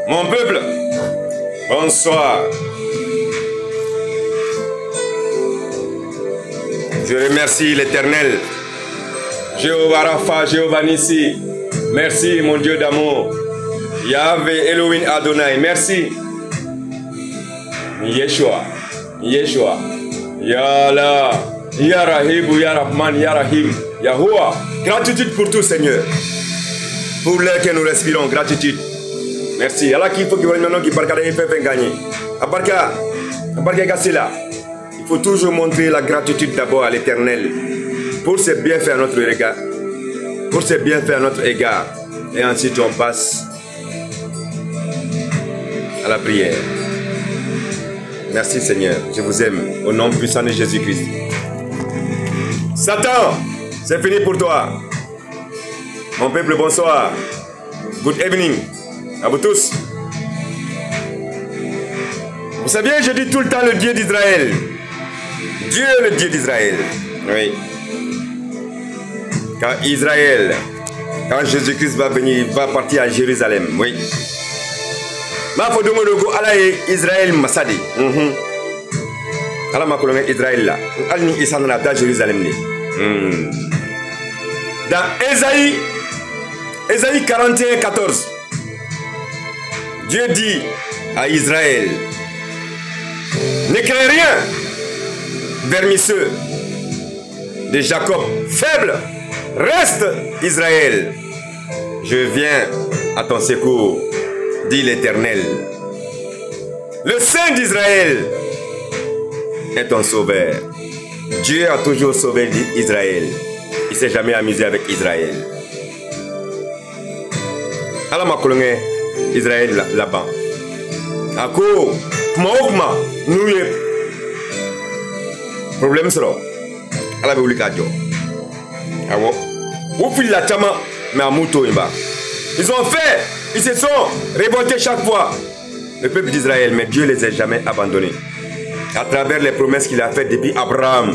Mon peuple, bonsoir. Je remercie l'Éternel, Jéhovah Rapha, Jéhovah Nissi. Merci mon Dieu d'amour. Yahvé Elohim Adonai, merci. Yeshua, Yeshua, Yallah, Ya Rahim, Ya Rahman, Ya Rahim, Yahoua. Gratitude pour tout, Seigneur. Pour l'air que nous respirons, gratitude. Merci. Allah qui faut qu'il voit maintenant qui parle et fait gagner. Abarka, Gassila. Il faut toujours montrer la gratitude d'abord à l'Éternel pour ses bienfaits à notre égard. Pour ses bienfaits à notre égard. Et ensuite on passe à la prière. Merci Seigneur, je vous aime au nom puissant de Jésus-Christ. Satan, c'est fini pour toi. Mon peuple, bonsoir. Good evening à vous tous. Vous savez, je dis tout le temps le Dieu d'Israël. Dieu est le Dieu d'Israël. Oui. Quand Jésus-Christ va venir, il va partir à Jérusalem. Oui. Ma faut demander à Israël Masadi. Alors ma colonne Israël là. Alni Isanana dans Jérusalem. Dans Ésaïe 41, 14. Dieu dit à Israël, ne crains rien, vermisseux de Jacob, faible, reste Israël. Je viens à ton secours, dit l'Éternel. Le Saint d'Israël est ton sauveur. Dieu a toujours sauvé Israël. Il ne s'est jamais amusé avec Israël. Alors ma colonne Israël là-bas. À quoi nous problème sera. À la publication. Ah bon? Où fil la chama mais à Mouto ils ont fait, ils se sont révoltés chaque fois. Le peuple d'Israël, mais Dieu ne les a jamais abandonnés. À travers les promesses qu'il a faites depuis Abraham,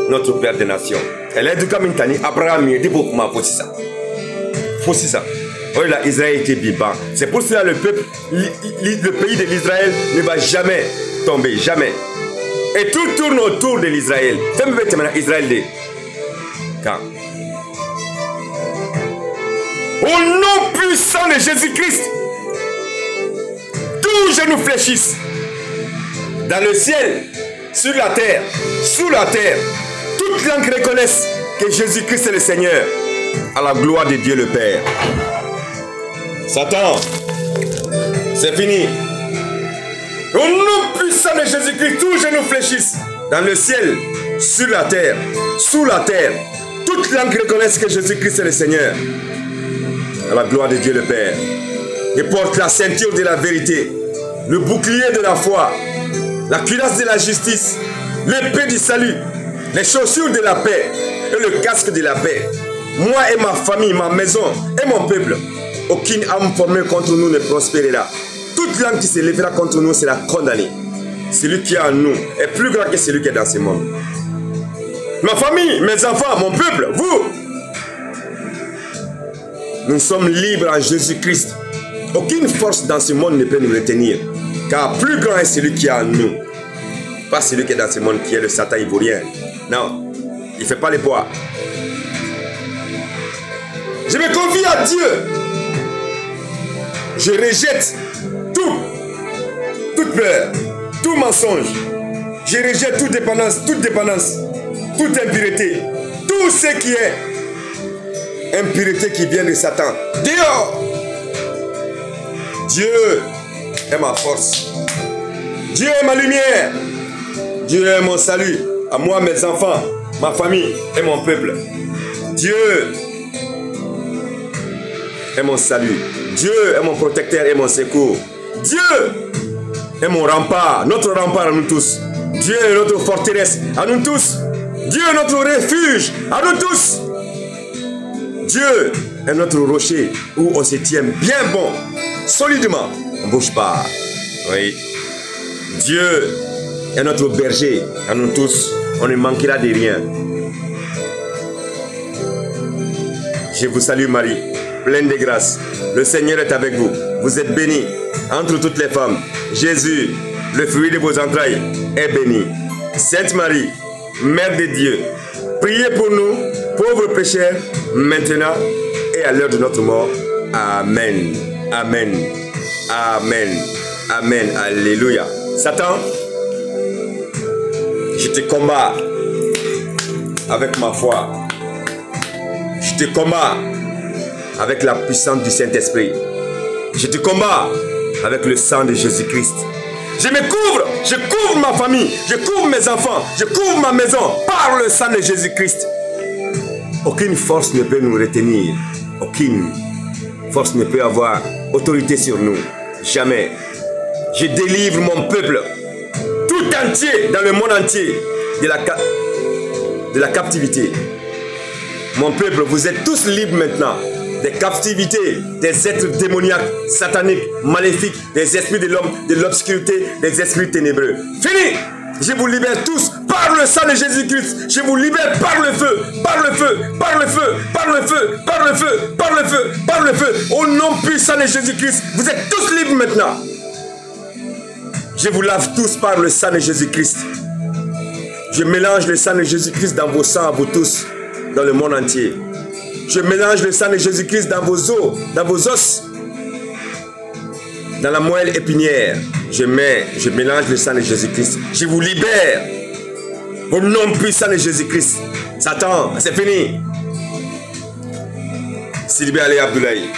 notre père des nations. Elle est du Kamintani, Abraham, il dit beaucoup moins, faut ça. Faut ça. Oh là, Israël était vivant. C'est pour cela que le peuple, le pays de l'Israël ne va jamais tomber, jamais. Et tout tourne autour de l'Israël. C'est maintenant Israël. Quand? Au nom puissant de Jésus-Christ, tous genoux fléchissent. Dans le ciel, sur la terre, sous la terre, toute langue reconnaissent que Jésus-Christ est le Seigneur, à la gloire de Dieu le Père. Satan, c'est fini. Au nom puissant de Jésus-Christ, tous genoux fléchissent. Dans le ciel, sur la terre, sous la terre, toute langue reconnaissent que Jésus-Christ est le Seigneur, à la gloire de Dieu le Père. Et porte la ceinture de la vérité, le bouclier de la foi, la cuirasse de la justice, l'épée du salut, les chaussures de la paix et le casque de la paix. Moi et ma famille, ma maison et mon peuple, aucune âme formée contre nous ne prospérera. Toute langue qui se lèvera contre nous sera condamnée. Celui qui est en nous est plus grand que celui qui est dans ce monde. Ma famille, mes enfants, mon peuple, vous, nous sommes libres en Jésus-Christ. Aucune force dans ce monde ne peut nous retenir. Car plus grand est celui qui est en nous. Pas celui qui est dans ce monde qui est le Satan ivoirien. Non, il ne fait pas les bois. Je me confie à Dieu. Je rejette toute peur, tout mensonge. Je rejette toute dépendance, toute impureté. Tout ce qui est impureté qui vient de Satan. Dehors. Dieu est ma force. Dieu est ma lumière. Dieu est mon salut. À moi, mes enfants, ma famille et mon peuple. Dieu est mon salut. Dieu est mon protecteur et mon secours. Dieu est mon rempart, notre rempart à nous tous. Dieu est notre forteresse à nous tous. Dieu est notre refuge à nous tous. Dieu est notre rocher où on se tient bien bon, solidement. On ne bouge pas. Oui. Dieu est notre berger à nous tous. On ne manquera de rien. Je vous salue Marie, pleine de grâce. Le Seigneur est avec vous. Vous êtes bénie entre toutes les femmes. Jésus, le fruit de vos entrailles, est béni. Sainte Marie, Mère de Dieu, priez pour nous, pauvres pécheurs, maintenant et à l'heure de notre mort. Amen. Amen. Amen. Amen. Alléluia. Satan, je te combats avec ma foi. Je te combats avec la puissance du Saint-Esprit. Je te combats avec le sang de Jésus-Christ. Je couvre ma famille, je couvre mes enfants, je couvre ma maison par le sang de Jésus-Christ. Aucune force ne peut nous retenir. Aucune force ne peut avoir autorité sur nous. Jamais. Je délivre mon peuple tout entier, dans le monde entier, de la captivité. Mon peuple, vous êtes tous libres maintenant des captivités, des êtres démoniaques, sataniques, maléfiques, des esprits de l'homme, de l'obscurité, des esprits ténébreux. Fini! Je vous libère tous par le sang de Jésus-Christ. Je vous libère par le feu, par le feu, par le feu, par le feu, par le feu, par le feu, par le feu. Au nom puissant de Jésus-Christ, vous êtes tous libres maintenant. Je vous lave tous par le sang de Jésus-Christ. Je mélange le sang de Jésus-Christ dans vos sangs, à vous tous, dans le monde entier. Je mélange le sang de Jésus-Christ dans vos os, dans vos os, dans la moelle épinière. Je mélange le sang de Jésus-Christ. Je vous libère au nom puissant de Jésus-Christ. Satan, c'est fini. Sylvie Ali Abdoulaye.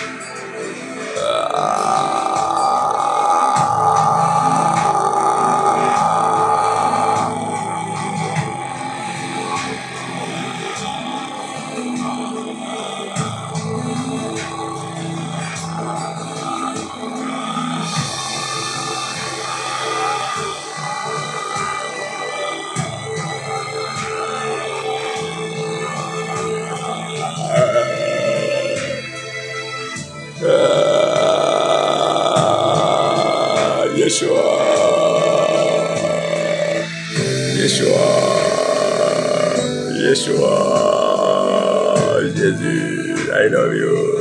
Yeshua, Jésus, I love you.